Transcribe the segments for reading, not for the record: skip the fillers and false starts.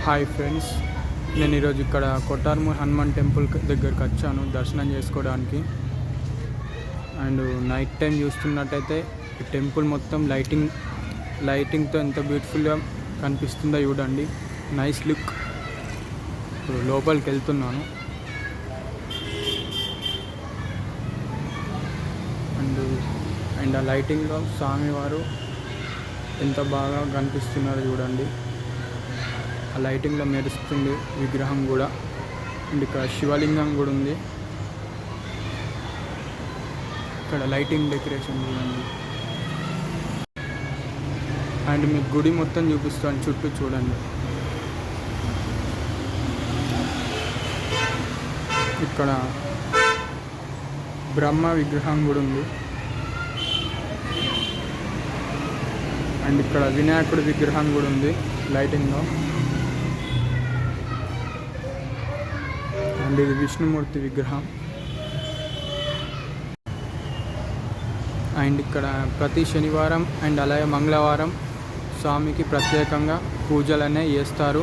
Hi friends, నేను ఈరోజు ఇక్కడ కొట్టార్మూర్ హనుమాన్ టెంపుల్ దగ్గరికి వచ్చాను దర్శనం చేసుకోవడానికి. అండ్ నైట్ టైం చూస్తున్నట్టయితే ఈ టెంపుల్ మొత్తం లైటింగ్తో ఎంత బ్యూటిఫుల్గా కనిపిస్తుందో చూడండి. Nice look. ఇప్పుడు లోపలికి వెళ్తున్నాను. అండ్ ఆ లైటింగ్లో స్వామివారు ఎంత బాగా కనిపిస్తున్నారో చూడండి. ఆ లైటింగ్లో మెరుస్తుంది విగ్రహం కూడా. అండ్ ఇక్కడ శివలింగం కూడా ఉంది. ఇక్కడ లైటింగ్ డెకరేషన్ చూడండి. అండ్ మీకు గుడి మొత్తం చూపిస్తాను, చుట్టూ చూడండి. ఇక్కడ బ్రహ్మ విగ్రహం కూడా ఉంది. అండ్ ఇక్కడ వినాయకుడి విగ్రహం కూడా ఉంది లైటింగ్లో. అండ్ ఇది విష్ణుమూర్తి విగ్రహం. అండ్ ఇక్కడ ప్రతి శనివారం అండ్ అలాగే మంగళవారం స్వామికి ప్రత్యేకంగా పూజలు అనేవి చేస్తారు.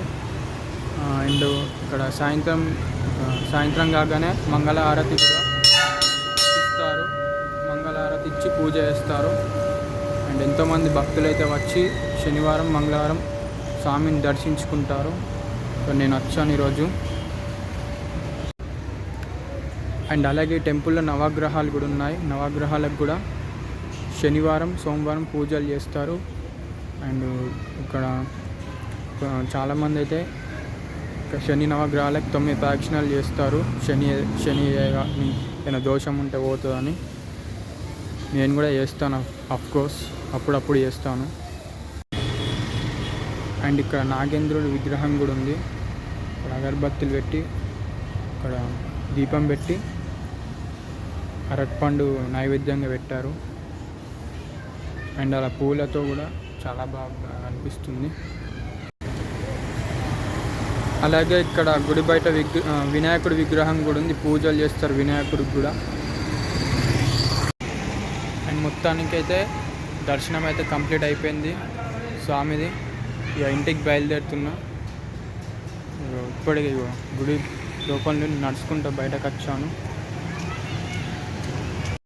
అండ్ ఇక్కడ సాయంత్రం కాగానే మంగళహారతి కూడా ఇస్తారు. మంగళహారతి ఇచ్చి పూజ చేస్తారు. అండ్ ఎంతోమంది భక్తులు అయితే వచ్చి శనివారం మంగళవారం స్వామిని దర్శించుకుంటారు. నేను వచ్చాను ఈరోజు. అండ్ అలాగే టెంపుల్లో నవగ్రహాలు కూడా ఉన్నాయి. నవగ్రహాలకు కూడా శనివారం సోమవారం పూజలు చేస్తారు. అండ్ ఇక్కడ చాలామంది అయితే శని నవగ్రహాలకు 9 ప్రదక్షిణాలు చేస్తారు. శని ఏదైనా దోషం ఉంటే పోతుందని. నేను కూడా చేస్తాను, అఫ్కోర్స్ అప్పుడప్పుడు చేస్తాను. అండ్ ఇక్కడ నాగేంద్రుడి విగ్రహం కూడా ఉంది. ఇక్కడ అగరబత్తులు పెట్టి, ఇక్కడ దీపం పెట్టి అరటిపండు నైవేద్యంగా పెట్టారు. అండ్ అలా పూలతో కూడా చాలా బాగా అనిపిస్తుంది. అలాగే ఇక్కడ గుడి బయట వినాయకుడి విగ్రహం కూడా ఉంది. పూజలు చేస్తారు వినాయకుడికి కూడా. అండ్ మొత్తానికైతే దర్శనం అయితే కంప్లీట్ అయిపోయింది స్వామిది. ఇక ఇంటికి బయలుదేరుతున్నా. ఇప్పటికీ గుడి లోపల నుండి నడుచుకుంటూ బయటకు వచ్చాను.